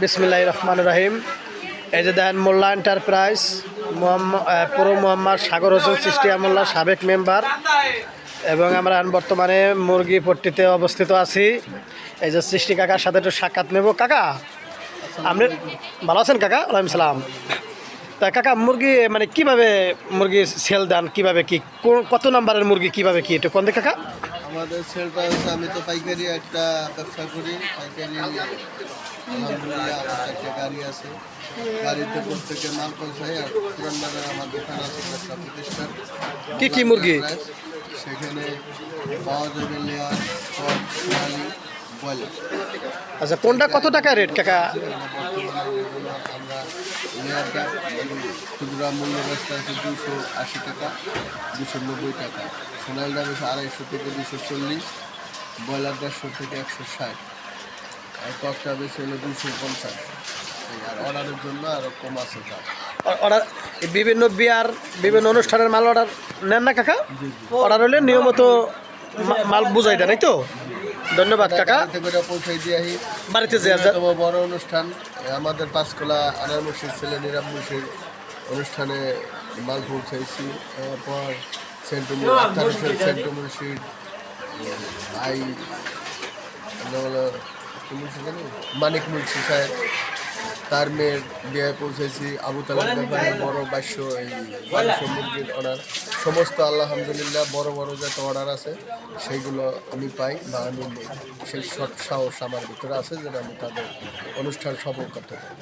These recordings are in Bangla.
বিসমিল্লাহির রহমানির রহিম। এই যে দেখেন মোল্লা এন্টারপ্রাইজ পুরো মোহাম্মদ সাগর হোসেন চিস্তিয়া মোল্লা সাবেক মেম্বার, এবং আমরা বর্তমানে মুরগি পট্টিতে অবস্থিত আছি। এই যে সৃষ্টি কাকার সাথে একটু সাক্ষাৎ নেব। কাকা আপনি ভালো আছেন? কাকা ওয়ালাইকুম সালাম। তা কাকা মুরগি মানে কিভাবে মুরগি সেল দেন, কিভাবে কি কত নাম্বারের মুরগি কিভাবে কি একটু কোন দিকে কাকা? আমাদের সেলটা হচ্ছে, আমি তো পাইকারি একটা ব্যবসা করি। পাইকারি আলহামদুলিল্লাহ আমার একটা গাড়ি আছে, গাড়িতে প্রত্যেকে মাল পৌঁছায়। আর পুরান বাজারে আমার দোকান আছে ব্যবসা প্রতিষ্ঠান। কি কি মুরগি সেখানে পাওয়া যাবে লেয়ার, কক, সোনালি, ব্রয়লার। আচ্ছা কোনটা কত টাকা রেট কাকা? আমরা লেয়ারটা খুচরা মূল্য ব্যস্ত আছে 280 টাকা, 290 টাকা। সোনালিটা বেশি 250 থেকে 240, ব্রয়লার 150 থেকে 160, আর ককটা বেশি হলো 250। আর অর্ডারের জন্য আরও কম আছে দাম। অর্ডার বিভিন্ন বিয়ার বিভিন্ন অনুষ্ঠানের মাল অর্ডার নেন না কাকা? অর্ডার হলে নিয়মিত মাল বুঝাই দেন, এই তো? ধন্যবাদ কাকা। করে পৌঁছাই দিয়ে বাড়িতে যে বড় অনুষ্ঠান আমাদের পাঁচকোলা আনার মুর্শিদ ছেলে নিরাম মুর্শিদ অনুষ্ঠানে মাল পৌঁছাইছি। তারপর সেন্টু মুর্শিদ ভাই মানিক মুর্শিদ সাহেব, তার মেয়ের বিয়ে পৌঁছেছি। আবু তালেব ব্যাপারে বড় 2200 এই 1200 মুরগির অর্ডার। সমস্ত আলহামদুলিল্লাহ বড় বড় যত অর্ডার আছে সেইগুলো আমি পাই বা আমি নিই। সেই সাহস আমার ভিতরে আছে যেটা আমি তাদের অনুষ্ঠান সফল করতে পারি।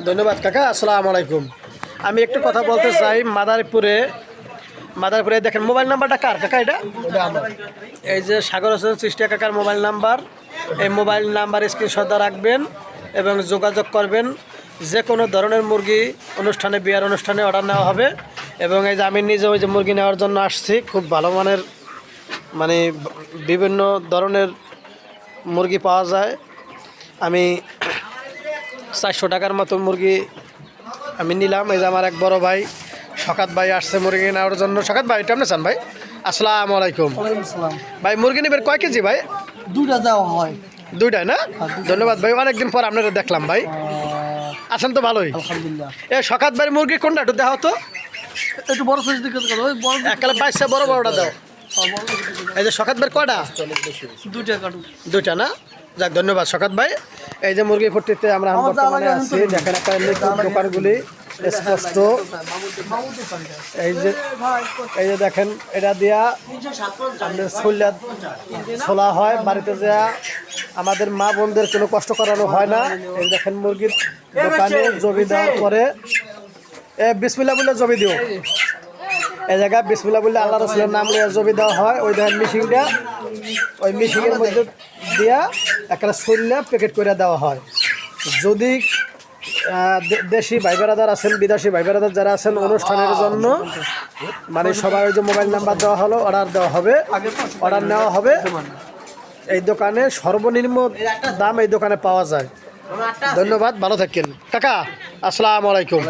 ধন্যবাদ কাকা, আসসালামু আলাইকুম। আমি একটু কথা বলতে চাই। মাদারীপুরে দেখেন মোবাইল নাম্বারটা কার কাকা? এটা এই যে সাগর হোসেন চিস্তিয়া কাকার মোবাইল নাম্বার। এই মোবাইল নাম্বার স্ক্রিনশট রাখবেন এবং যোগাযোগ করবেন। যে কোনো ধরনের মুরগি অনুষ্ঠানে, বিয়ার অনুষ্ঠানে অর্ডার নেওয়া হবে। এবং এই যে আমি নিজে ওই যে মুরগি নেওয়ার জন্য আসছি, খুব ভালো মানের মানে বিভিন্ন ধরনের মুরগি পাওয়া যায়। আমি 400 টাকার মতো মুরগি আমি নিলাম। এই যে আমার এক বড় ভাই শকাত ভাই আসছে মুরগি নেওয়ার জন্য। শকাত ভাই কেমন আছেন ভাই? আসসালামু আলাইকুম। ভাই মুরগি নেবেন কয় কেজি ভাই? দুইটা যাওয়া হয়। দুইটাই না? ধন্যবাদ ভাই, অনেকদিন পর আপনারা দেখলাম ভাই। আছেন তো ভালোই আলহামদুলিল্লাহ। এ শকাত ভাই মুরগি কোনটা একটু দেখাও তো। একটু বড় সাইজ দিকে ওই বড় এককালে 22 বড় বড়টা দাও। এই যে শকাত ভাই কয়টা? দুইটা কাটু। দুইটা না? যাক ধন্যবাদ শকাত ভাই। এই যে মুরগি ফুটিতে আমরা বর্তমানে আছি। দেখেন একটা দোকানগুলি স্পষ্ট। এই যে দেখেন এটা দিয়া আমাদের ছোলা হয় বাড়িতে, যা আমাদের মা বোনদের কোনো কষ্ট করানো হয় না। এই দেখেন মুরগির দোকানে জবি দেওয়ার পরে বিসমিল্লাহ বললে জবি দিও। এই জায়গায় বিসমিল্লাহ বললে আল্লাহ রসুলের নাম নিয়ে জবি দেওয়া হয়। ওই দেখেন মিশিংটা, ওই মিশিংয়ের মধ্যে দিয়া একটা সরিয়ে প্যাকেট করে দেওয়া হয়। যদি দেশি ভাই বেড়াদার আছেন, বিদেশি ভাই বেড়াদার যারা আছেন অনুষ্ঠানের জন্য, মানে সবাই ওই যে মোবাইল নাম্বার দেওয়া হলো, অর্ডার দেওয়া হবে, অর্ডার নেওয়া হবে। এই দোকানে সর্বনিম্ন দাম এই দোকানে পাওয়া যায়। ধন্যবাদ, ভালো থাকেন কাকা, আসসালামু আলাইকুম।